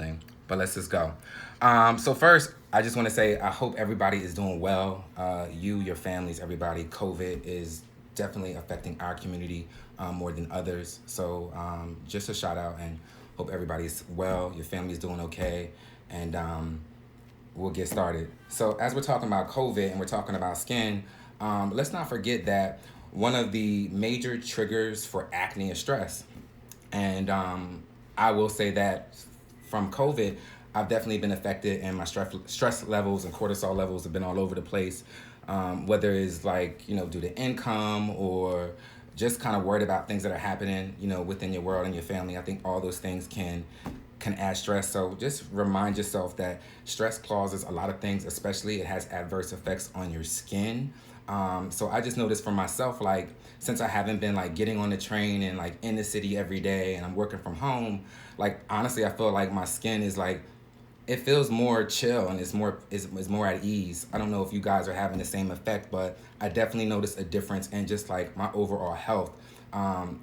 something, but let's just go. So first, I just want to say I hope everybody is doing well. You, your families, everybody. COVID is definitely affecting our community more than others. So just a shout out and hope everybody's well. Your family's doing okay, and we'll get started. So as we're talking about COVID and we're talking about skin, let's not forget that one of the major triggers for acne is stress. And I will say that from COVID, I've definitely been affected, and my stress levels and cortisol levels have been all over the place. Whether it's like due to income or just kind of worried about things that are happening within your world and your family. I think all those things can add stress. So just remind yourself that stress causes a lot of things, especially it has adverse effects on your skin. So I just noticed for myself, like since I haven't been like getting on the train and like in the city every day and I'm working from home, like honestly, I feel like my skin is like, it feels more chill and it's more at ease. I don't know if you guys are having the same effect, but I definitely noticed a difference in just like my overall health.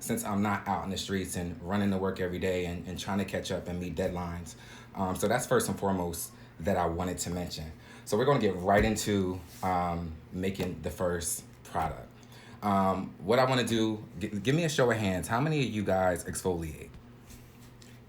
Since I'm not out in the streets and running to work every day and trying to catch up and meet deadlines. So that's first and foremost that I wanted to mention. So we're going to get right into making the first product. What I want to do, give me a show of hands. How many of you guys exfoliate?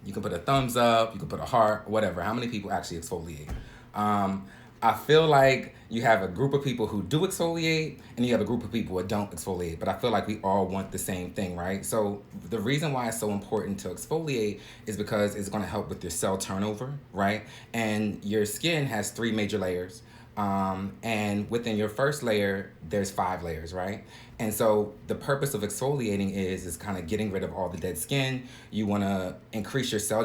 You can put a thumbs up, you can put a heart, whatever. How many people actually exfoliate? I feel like you have a group of people who do exfoliate and you have a group of people who don't exfoliate, but I feel like we all want the same thing, right? So the reason why it's so important to exfoliate is because it's going to help with your cell turnover, right? And your skin has 3 major layers. And within your first layer, there's 5 layers, right? And so the purpose of exfoliating is kind of getting rid of all the dead skin. You want to increase your cell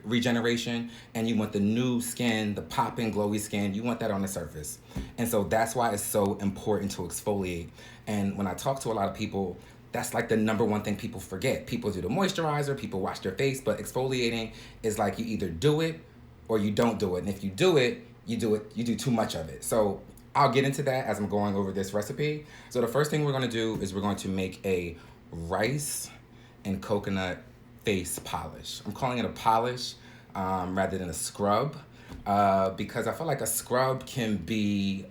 regeneration, and you want the new skin, the popping, glowy skin, you want that on the surface. And so that's why it's so important to exfoliate. And when I talk to a lot of people, that's like the number one thing people forget. People do the moisturizer, people wash their face, but exfoliating is like you either do it or you don't do it. And if you do it, you do too much of it. So I'll get into that as I'm going over this recipe. So the first thing we're going to do is we're going to make a rice and coconut face polish. I'm calling it a polish rather than a scrub because I feel like a scrub it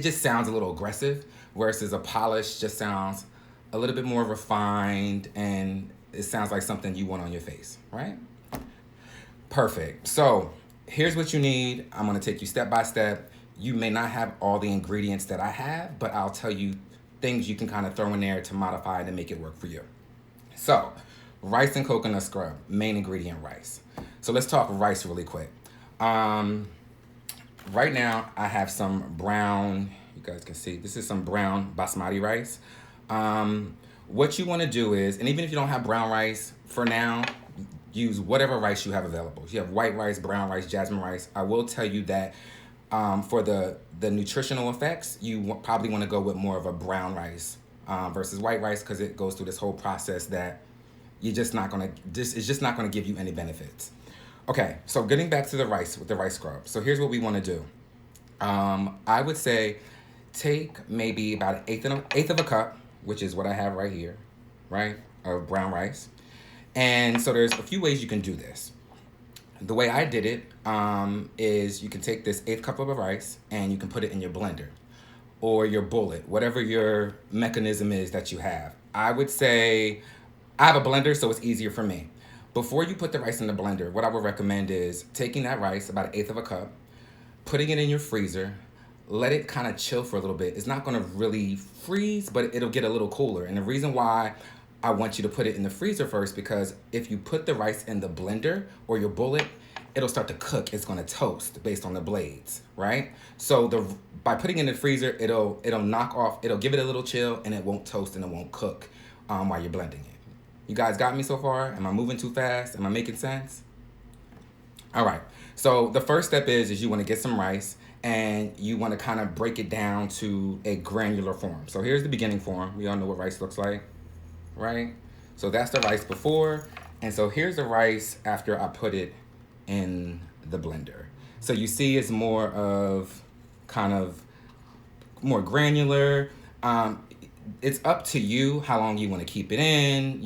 just sounds a little aggressive, versus a polish just sounds a little bit more refined and it sounds like something you want on your face, right? Perfect. So here's what you need. I'm going to take you step by step. You may not have all the ingredients that I have, but I'll tell you things you can kind of throw in there to modify to make it work for you. So, rice and coconut scrub, main ingredient rice. So let's talk rice really quick. Right now I have some brown, you guys can see, this is some brown basmati rice. What you want to do is, and even if you don't have brown rice, for now, use whatever rice you have available. If you have white rice, brown rice, jasmine rice, I will tell you that for the nutritional effects, you probably want to go with more of a brown rice versus white rice, because it goes through this whole process that it's just not going to give you any benefits. Okay, so getting back to the rice with the rice scrub. So here's what we want to do. I would say take maybe about an eighth of a cup, which is what I have right here, right, of brown rice. And so there's a few ways you can do this. The way I did it is you can take this 1/8 cup of rice and you can put it in your blender or your bullet, whatever your mechanism is that you have. I would say I have a blender, so it's easier for me. Before you put the rice in the blender, what I would recommend is taking that rice, about an 1/8 of a cup, putting it in your freezer, let it kind of chill for a little bit. It's not going to really freeze, but it'll get a little cooler. And the reason why I want you to put it in the freezer first, because if you put the rice in the blender or your bullet, it'll start to cook. It's going to toast based on the blades, right? So by putting it in the freezer, it'll knock off, it'll give it a little chill, and it won't toast and it won't cook while you're blending it. You guys got me so far? Am I moving too fast? Am I making sense? All right. So the first step is you want to get some rice and you want to kind of break it down to a granular form. So here's the beginning form. We all know what rice looks like, right? So that's the rice before. And so here's the rice after I put it in the blender. So you see it's more of kind of more granular. It's up to you how long you want to keep it in,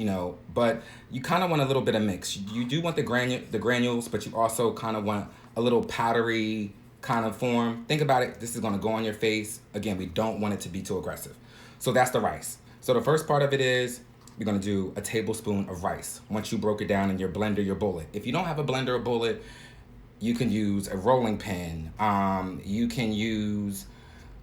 but you kind of want a little bit of mix. You do want the granules, but you also kind of want a little powdery kind of form. Think about it. This is going to go on your face. Again, we don't want it to be too aggressive. So that's the rice. So the first part of it is we're going to do a tablespoon of rice. Once you broke it down in your blender, your bullet. If you don't have a blender or bullet, you can use a rolling pin. You can use,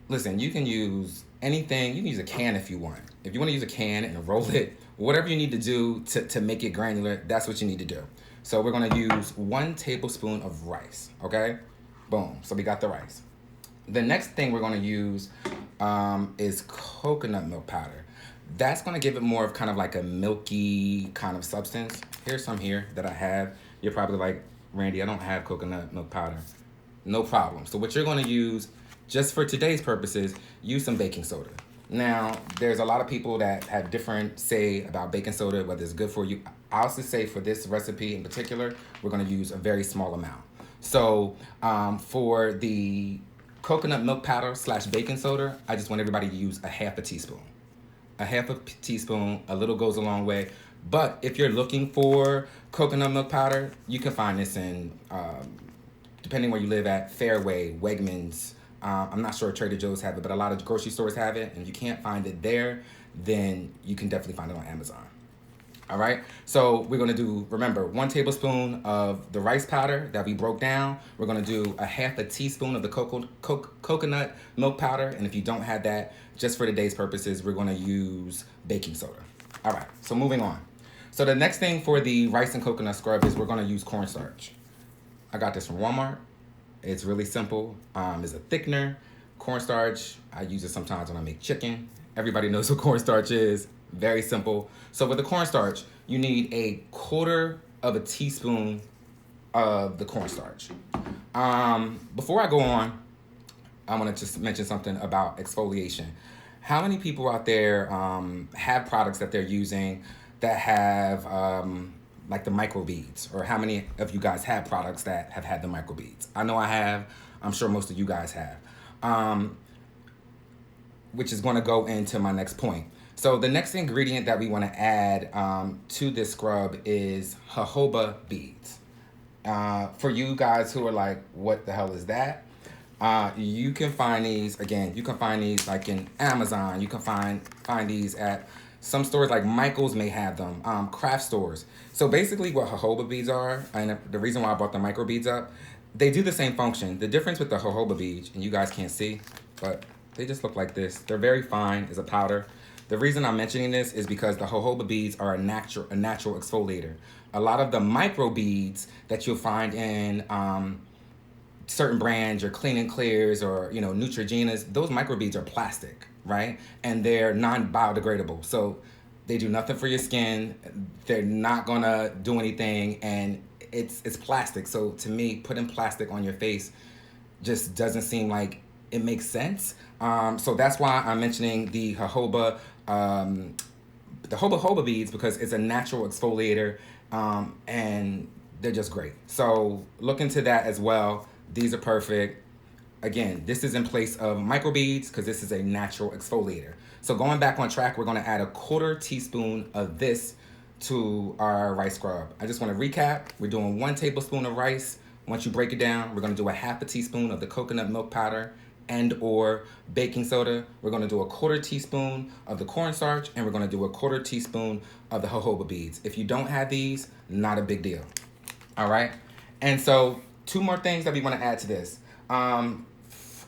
listen, you can use anything. You can use a can if you want. If you want to use a can and roll it, whatever you need to do to make it granular, that's what you need to do. So we're going to use 1 tablespoon of rice, okay? Boom. So we got the rice. The next thing we're going to use is coconut milk powder. That's going to give it more of kind of like a milky kind of substance. Here's some here that I have. You're probably like, Randy, I don't have coconut milk powder. No problem. So what you're going to use, just for today's purposes, use some baking soda. Now, there's a lot of people that have different say about baking soda, whether it's good for you. I also say for this recipe in particular, we're going to use a very small amount. So for the coconut milk powder / baking soda, I just want everybody to use a half a teaspoon. A half a teaspoon, a little goes a long way. But if you're looking for coconut milk powder, you can find this in, depending where you live at, Fairway, Wegmans. I'm not sure Trader Joe's have it, but a lot of grocery stores have it. And if you can't find it there, then you can definitely find it on Amazon. All right, so we're gonna do, remember, 1 tablespoon of the rice powder that we broke down. We're gonna do a half a teaspoon of the coconut milk powder. And if you don't have that, just for today's purposes, we're gonna use baking soda. All right, so moving on. So the next thing for the rice and coconut scrub is we're gonna use cornstarch. I got this from Walmart. It's really simple. It's a thickener. Cornstarch, I use it sometimes when I make chicken. Everybody knows what cornstarch is. Very simple. So with the cornstarch, you need a 1/4 of a teaspoon of the cornstarch. Before I go on, I want to just mention something about exfoliation. How many people out there have products that they're using that have like the microbeads? Or how many of you guys have products that have had the microbeads? I know I have. I'm sure most of you guys have. Which is going to go into my next point. So the next ingredient that we want to add to this scrub is jojoba beads. For you guys who are like, what the hell is that? You can find these, again, you can find these like in Amazon. You can find these at some stores like Michael's may have them, craft stores. So basically what jojoba beads are, and the reason why I brought the micro beads up, they do the same function. The difference with the jojoba beads, and you guys can't see, but they just look like this. They're very fine as a powder. The reason I'm mentioning this is because the jojoba beads are a natural exfoliator. A lot of the micro beads that you'll find in certain brands, your Clean and Clears or Neutrogena's, those microbeads are plastic, right? And they're non-biodegradable. So they do nothing for your skin. They're not gonna do anything, and it's plastic. So to me, putting plastic on your face just doesn't seem like it makes sense. So that's why I'm mentioning the jojoba beads, because it's a natural exfoliator, and they're just great. So look into that as well. These are perfect. Again, this is in place of microbeads because this is a natural exfoliator. So going back on track, we're gonna add a 1/4 teaspoon of this to our rice scrub. I just wanna recap. We're doing 1 tablespoon of rice. Once you break it down, we're gonna do a half a teaspoon of the coconut milk powder and or baking soda. We're gonna do a 1/4 teaspoon of the cornstarch, and we're gonna do a 1/4 teaspoon of the jojoba beads. If you don't have these, not a big deal. All right, and so 2 more things that we wanna add to this.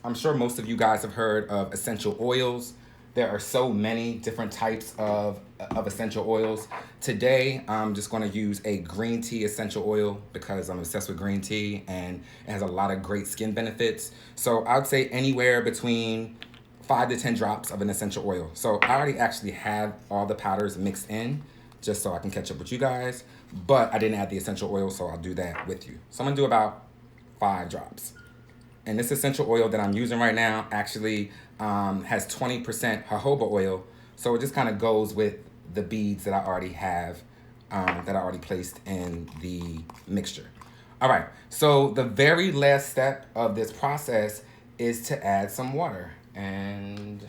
I'm sure most of you guys have heard of essential oils. There are so many different types of essential oils. Today, I'm just gonna use a green tea essential oil because I'm obsessed with green tea and it has a lot of great skin benefits. So I'd say anywhere between 5 to 10 drops of an essential oil. So I already actually have all the powders mixed in just so I can catch up with you guys, but I didn't add the essential oil, so I'll do that with you. So I'm gonna do about 5 drops. And this essential oil that I'm using right now actually has 20% jojoba oil. So it just kind of goes with the beads that I already have, that I already placed in the mixture. All right, so the very last step of this process is to add some water. And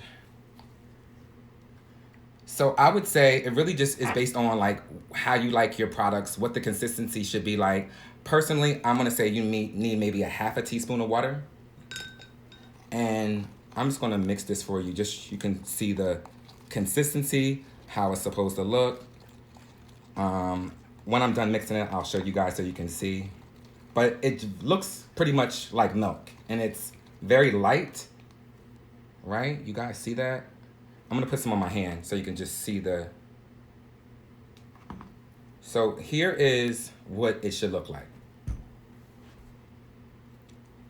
So I would say it really just is based on like how you like your products, what the consistency should be like. Personally, I'm gonna say you need maybe a half a teaspoon of water. And I'm just gonna mix this for you, just you can see the consistency, how it's supposed to look. When I'm done mixing it, I'll show you guys so you can see. But it looks pretty much like milk, and it's very light, right? You guys see that? I'm gonna put some on my hand so you can just see the. So here is what it should look like.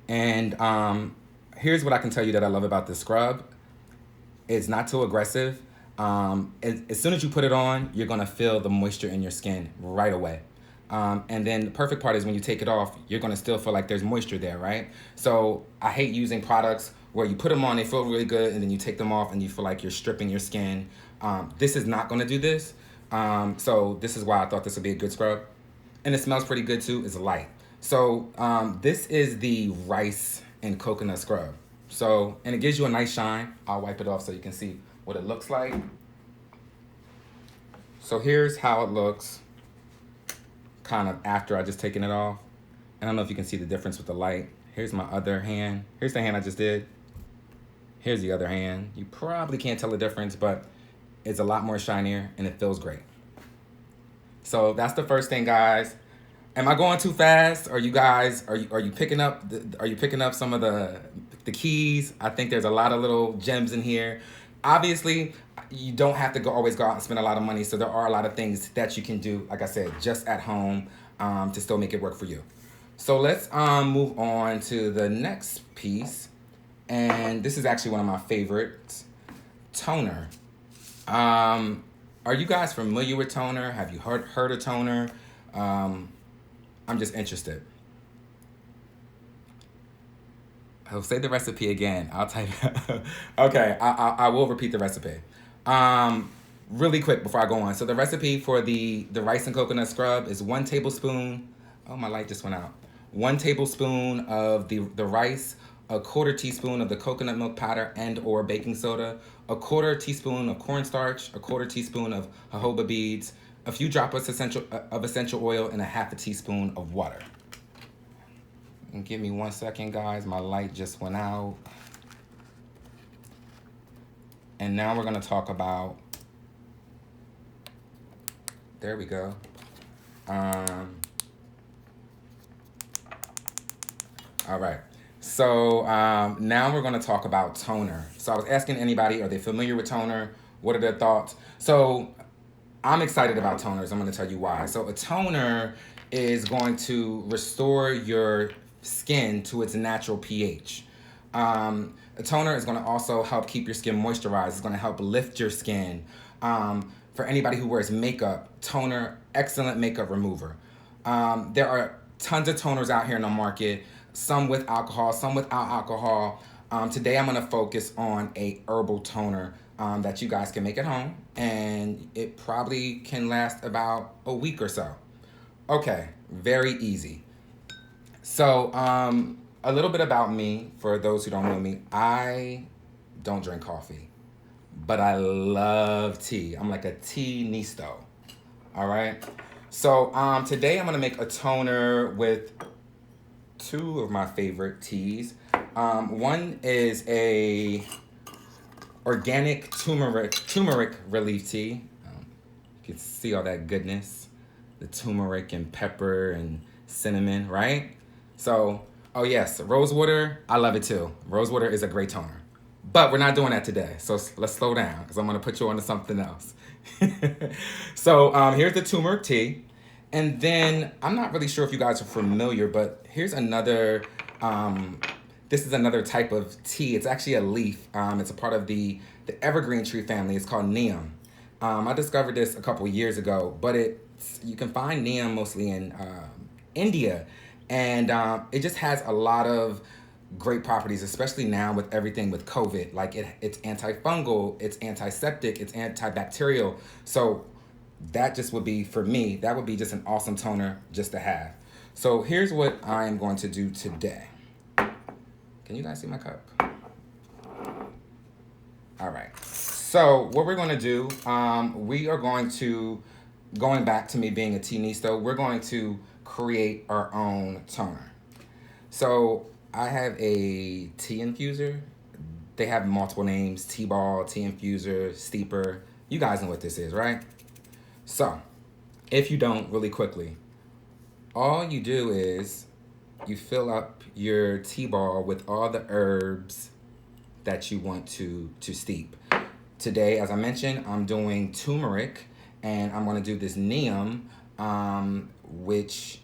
And here's what I can tell you that I love about this scrub. It's not too aggressive. As soon as you put it on, you're gonna feel the moisture in your skin right away. And then the perfect part is when you take it off, you're gonna still feel like there's moisture there, right? So I hate using products where you put them on, they feel really good, and then you take them off and you feel like you're stripping your skin. This is not gonna do this. So this is why I thought this would be a good scrub. And it smells pretty good too, it's light. So this is the rice and coconut scrub. So, and it gives you a nice shine. I'll wipe it off so you can see what it looks like. So here's how it looks kind of after I just taken it off. And I don't know if you can see the difference with the light. Here's my other hand. Here's the hand I just did. Here's the other hand. You probably can't tell the difference, but it's a lot more shinier and it feels great. So that's the first thing, guys. Am I going too fast? Are you guys, are you picking up some of the keys? I think there's a lot of little gems in here. Obviously, you don't have to always go out and spend a lot of money. So there are a lot of things that you can do, like I said, just at home to still make it work for you. So let's move on to the next piece. And this is actually one of my favorites, toner. Are you guys familiar with toner? Have you heard of toner? I'm just interested. I'll say the recipe again. I'll type. Okay, I will repeat the recipe. Really quick before I go on. So the recipe for the rice and coconut scrub is 1 tablespoon. Oh, my light just went out. 1 tablespoon of the rice, a 1/4 teaspoon of the coconut milk powder and or baking soda, a 1/4 teaspoon of cornstarch, a 1/4 teaspoon of jojoba beads, a few droplets of essential oil, and a half a teaspoon of water. And give me 1 second, guys. My light just went out. And now we're gonna talk about, there we go. All right. So now we're gonna talk about toner. So I was asking anybody, are they familiar with toner? What are their thoughts? So I'm excited about toners. I'm gonna tell you why. So a toner is going to restore your skin to its natural pH. A toner is gonna also help keep your skin moisturized. It's gonna help lift your skin. For anybody who wears makeup, toner, excellent makeup remover. There are tons of toners out here in the market, some with alcohol, some without alcohol. Today I'm gonna focus on a herbal toner that you guys can make at home, and it probably can last about a week or so. Okay, very easy. So a little bit about me, for those who don't know me, I don't drink coffee, but I love tea. I'm like a tea nisto, all right? So today I'm gonna make a toner with 2 of my favorite teas. One is a organic turmeric relief tea. You can see all that goodness, the turmeric and pepper and cinnamon, right? So, oh yes, rose water, I love it too. Rose water is a great toner. But we're not doing that today, so let's slow down because I'm gonna put you onto something else. So here's the turmeric tea. And then, I'm not really sure if you guys are familiar, but here's another, this is another type of tea. It's actually a leaf. It's a part of the evergreen tree family. It's called Neem. I discovered this a couple years ago, but you can find Neem mostly in India. And it just has a lot of great properties, especially now with everything with COVID. Like it's antifungal, it's antiseptic, it's antibacterial. So that just would be, for me, that would be just an awesome toner just to have. So here's what I am going to do today. Can you guys see my cup? All right. So what we're going to do, we are going to, going back to me being a teenisto, we're going to create our own toner. So I have a tea infuser. They have multiple names: T-ball, tea infuser, steeper. You guys know what this is, right? So if you don't, really quickly, all you do is you fill up your tea ball with all the herbs that you want to steep. Today, as I mentioned, I'm doing turmeric, and I'm going to do this neem, which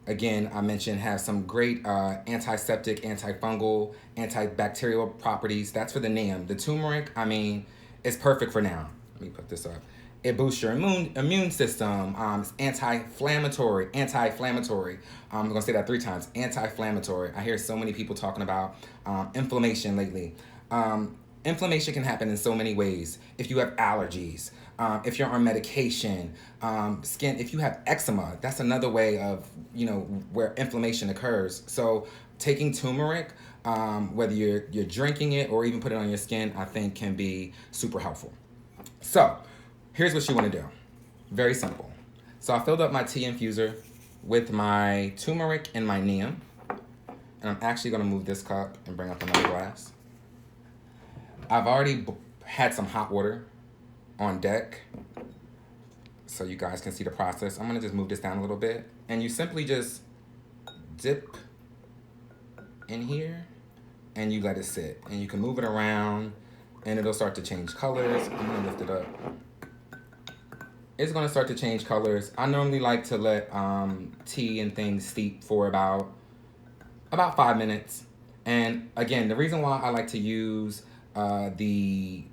again I mentioned has some great antiseptic, antifungal, antibacterial properties. That's for the neem. The turmeric, I mean, it's perfect for now. Let me put this up. It boosts your immune system. It's anti-inflammatory. I'm gonna say that 3 times. Anti-inflammatory. I hear so many people talking about inflammation lately. Inflammation can happen in so many ways. If you have allergies, if you're on medication, skin. If you have eczema, that's another way of where inflammation occurs. So taking turmeric, whether you're drinking it or even put it on your skin, I think can be super helpful. So here's what you want to do. Very simple. So I filled up my tea infuser with my turmeric and my neem. And I'm actually going to move this cup and bring up another glass. I've already had some hot water on deck so you guys can see the process. I'm going to just move this down a little bit. And you simply just dip in here and you let it sit. And you can move it around and it'll start to change colors. I'm going to lift it up. It's going to start to change colors. I normally like to let tea and things steep for about 5 minutes. And again, the reason why I like to use the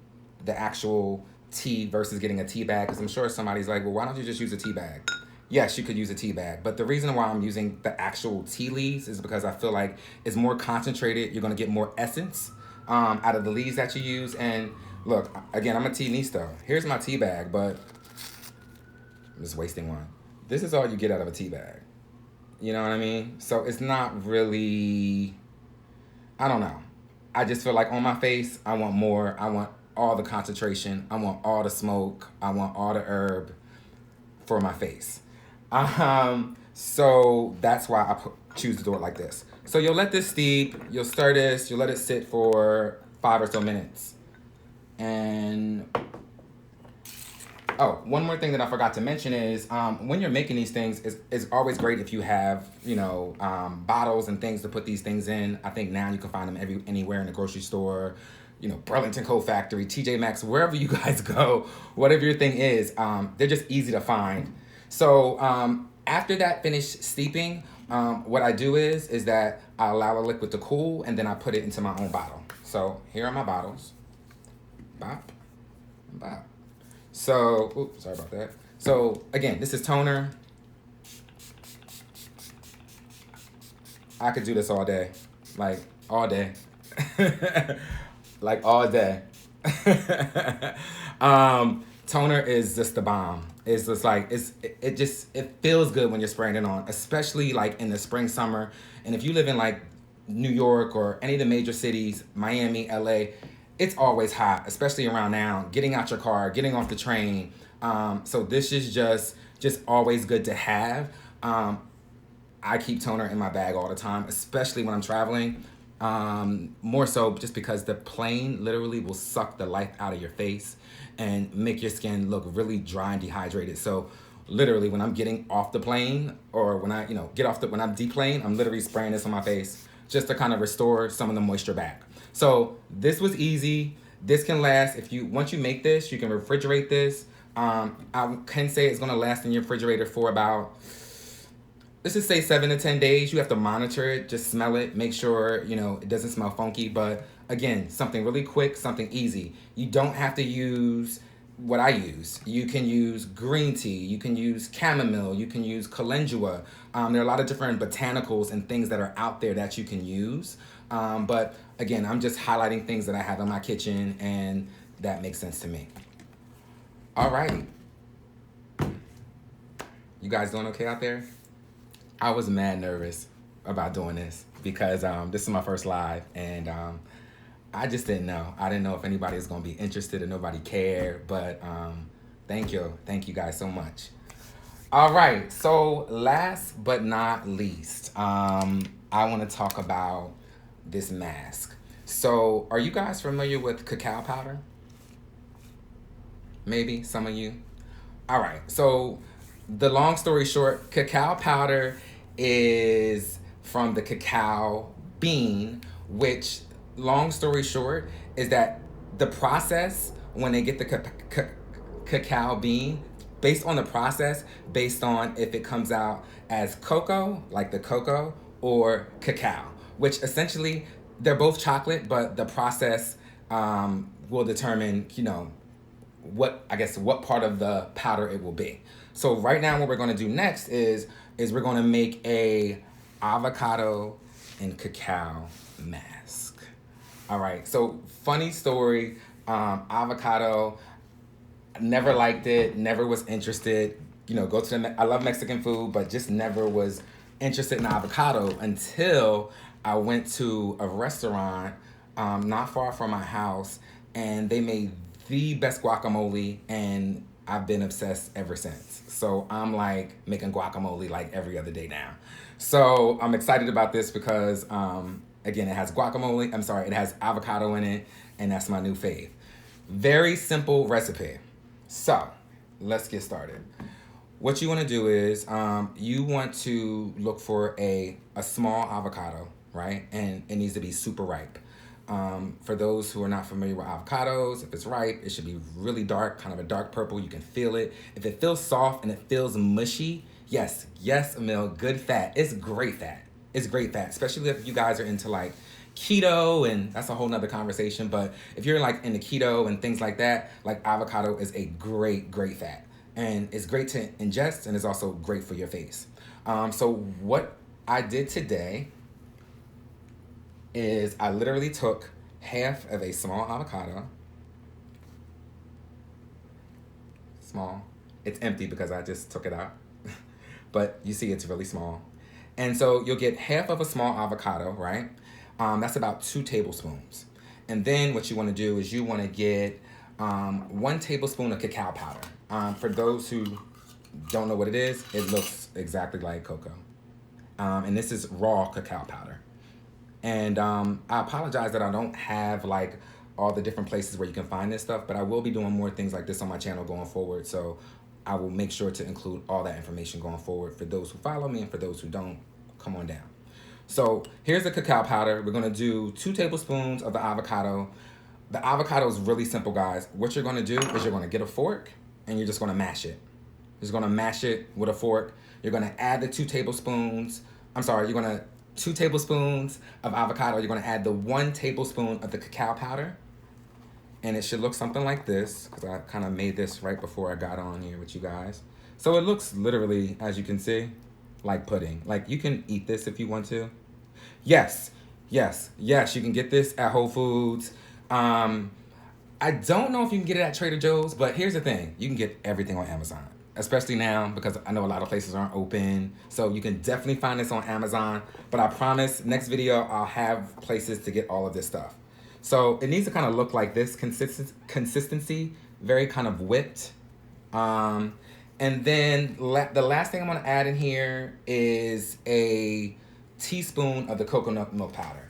actual tea versus getting a tea bag, because I'm sure somebody's like, well, why don't you just use a tea bag? Yes, you could use a tea bag, but the reason why I'm using the actual tea leaves is because I feel like it's more concentrated. You're going to get more essence out of the leaves that you use. And look, again, I'm a tea-nisto. Here's my tea bag, but I'm just wasting one. This is all you get out of a tea bag. You know what I mean? So it's not really, I don't know. I just feel like on my face, I want more. I want all the concentration. I want all the smoke. I want all the herb for my face. So that's why I choose to do it like this. So you'll let this steep. You'll stir this. You'll let it sit for 5 or so minutes. And oh, one more thing that I forgot to mention is when you're making these things, it's always great if you have, bottles and things to put these things in. I think now you can find them anywhere in the grocery store, Burlington Coat Factory, TJ Maxx, wherever you guys go, whatever your thing is, they're just easy to find. So after that finished steeping, what I do is that I allow the liquid to cool and then I put it into my own bottle. So here are my bottles. Bop, bop. So, oops, sorry about that. So again, this is toner. I could do this all day, like all day, like all day. Toner is just the bomb. It's just like, it feels good when you're spraying it on, especially like in the spring, summer. And if you live in like New York or any of the major cities, Miami, LA, it's always hot, especially around now, getting out your car, getting off the train. So this is just always good to have. I keep toner in my bag all the time, especially when I'm traveling. More so just because the plane literally will suck the life out of your face and make your skin look really dry and dehydrated. So literally when I'm getting off the plane or when I, when I'm deplane, I'm literally spraying this on my face just to kind of restore some of the moisture back. So this was easy. This can last once you make this, you can refrigerate this. I can say it's gonna last in your refrigerator for about, let's just say 7 to 10 days. You have to monitor it, just smell it, make sure, it doesn't smell funky. But again, something really quick, something easy. You don't have to use what I use. You can use green tea, you can use chamomile, you can use calendula. There are a lot of different botanicals and things that are out there that you can use. But again, I'm just highlighting things that I have in my kitchen and that makes sense to me. All right. You guys doing okay out there? I was mad nervous about doing this because this is my first live and I just didn't know. I didn't know if anybody was gonna be interested or nobody cared. But thank you guys so much. All right. So last but not least, I want to talk about this mask. So are you guys familiar with cacao powder? Maybe some of you. All right. So the long story short, cacao powder is from the cacao bean, which, long story short, is that the process when they get the cacao bean, based on the process, based on if it comes out as cocoa, like the cocoa, or cacao, which essentially they're both chocolate, but the process will determine, what part of the powder it will be. So right now what we're going to do next is we're going to make a avocado and cacao mask. All right. So funny story, avocado, never liked it, never was interested. Go to I love Mexican food, but just never was interested in avocado until I went to a restaurant not far from my house, and they made the best guacamole, and I've been obsessed ever since. So I'm like making guacamole like every other day now. So I'm excited about this because again, it has guacamole. I'm sorry, it has avocado in it, and that's my new fave. Very simple recipe. So let's get started. What you want to do is you want to look for a small avocado, right? And it needs to be super ripe. For those who are not familiar with avocados, if it's ripe, it should be really dark, kind of a dark purple. You can feel it. If it feels soft and it feels mushy, yes, Emil, good fat. It's great fat. It's great fat, especially if you guys are into like keto, and that's a whole nother conversation. But if you're like into keto and things like that, like avocado is a great fat. And it's great to ingest, and it's also great for your face. So what I did today is I literally took half of a small avocado. Small. It's empty because I just took it out. But you see it's really small. And so you'll get half of a small avocado, right? That's about 2 tablespoons. And then what you want to do is you want to get 1 tablespoon of cacao powder. For those who don't know what it is, it looks exactly like cocoa. And this is raw cacao powder. And I apologize that I don't have like all the different places where you can find this stuff, but I will be doing more things like this on my channel going forward. So I will make sure to include all that information going forward for those who follow me, and for those who don't, come on down. So here's the cacao powder. We're gonna do 2 tablespoons of the avocado. The avocado is really simple, guys. What you're gonna do is you're gonna get a fork and you're just gonna mash it. You're just gonna mash it with a fork. You're gonna add the 2 tablespoons. You're gonna 2 tablespoons of avocado. You're gonna add the 1 tablespoon of the cacao powder. And it should look something like this, because I kind of made this right before I got on here with you guys. So it looks literally, as you can see, like pudding. Like you can eat this if you want to. Yes, you can get this at Whole Foods. I don't know if you can get it at Trader Joe's, but here's the thing. You can get everything on Amazon, especially now because I know a lot of places aren't open. So you can definitely find this on Amazon. But I promise, next video, I'll have places to get all of this stuff. So it needs to kind of look like this consistency, very kind of whipped. And then the last thing I'm gonna add in here is a teaspoon of the coconut milk powder.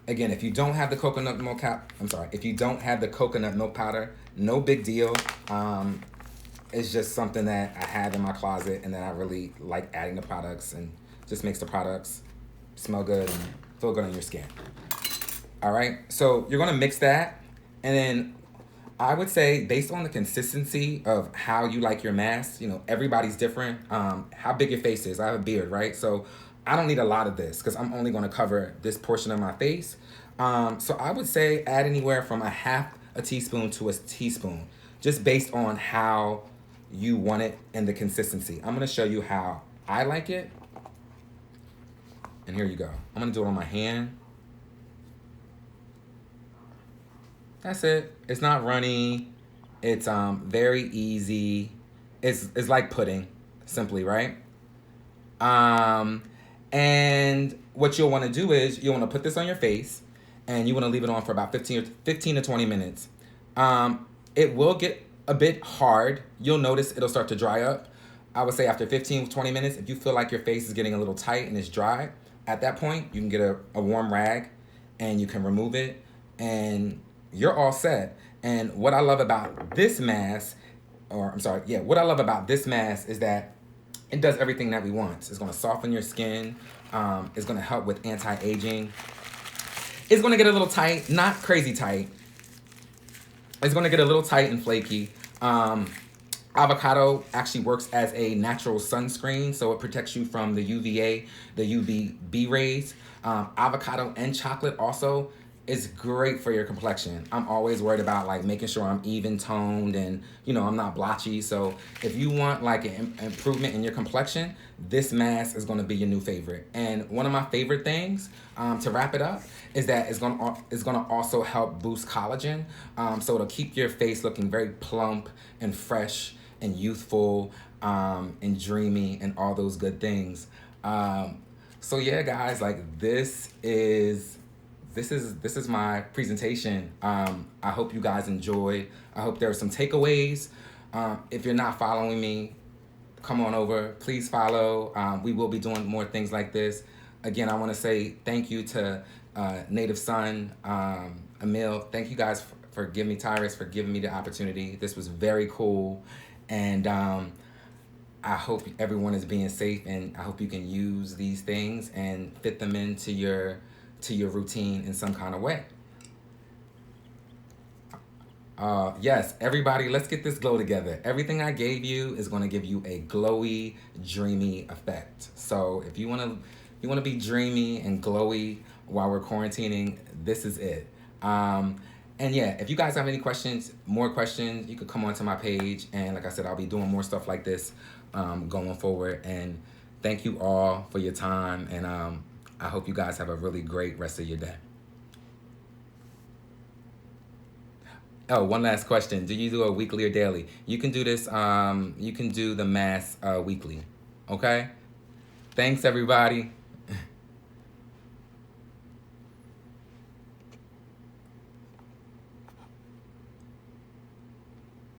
Again, if you don't have the coconut milk powder, no big deal. It's just something that I have in my closet, and then I really like adding the products, and just makes the products smell good and feel good on your skin. All right, so you're gonna mix that, and then I would say based on the consistency of how you like your mask, everybody's different. How big your face is. I have a beard, right? So I don't need a lot of this because I'm only gonna cover this portion of my face. So I would say add anywhere from a half a teaspoon to a teaspoon, just based on how you want it and the consistency. I'm gonna show you how I like it. And here you go. I'm gonna do it on my hand. That's it. It's not runny. It's very easy. It's like pudding, simply, right? And what you'll want to do is you'll want to put this on your face, and you want to leave it on for about 15 to 20 minutes. It will get a bit hard. You'll notice it'll start to dry up. I would say after 15 to 20 minutes, if you feel like your face is getting a little tight and it's dry, at that point, you can get a warm rag and you can remove it and you're all set. And what I love about this mask, what I love about this mask is that it does everything that we want. It's gonna soften your skin. It's gonna help with anti-aging. It's gonna get a little tight, not crazy tight. It's gonna get a little tight and flaky. Avocado actually works as a natural sunscreen, so it protects you from the UVA, the UVB rays. Avocado and chocolate also is great for your complexion. I'm always worried about like making sure I'm even toned and I'm not blotchy. So if you want like an improvement in your complexion, this mask is going to be your new favorite. And one of my favorite things to wrap it up is that it's going to also help boost collagen. So it'll keep your face looking very plump and fresh and youthful and dreamy and all those good things. So yeah, guys, like this is my presentation. I hope you guys enjoy. I hope there are some takeaways. If you're not following me, come on over. Please follow. We will be doing more things like this. Again, I want to say thank you to Native Son, Emil. Thank you guys for giving me, Tyrus, for giving me the opportunity. This was very cool. And I hope everyone is being safe, and I hope you can use these things and fit them into your routine in some kind of way. Yes, everybody, let's get this glow together. Everything I gave you is going to give you a glowy, dreamy effect. So if you want to be dreamy and glowy while we're quarantining, this is it. And yeah, if you guys have any more questions, you could come onto my page. And like I said, I'll be doing more stuff like this going forward. And thank you all for your time. And I hope you guys have a really great rest of your day. Oh, one last question. Do you do a weekly or daily? You can do this, you can do the mask weekly. Okay? Thanks, everybody.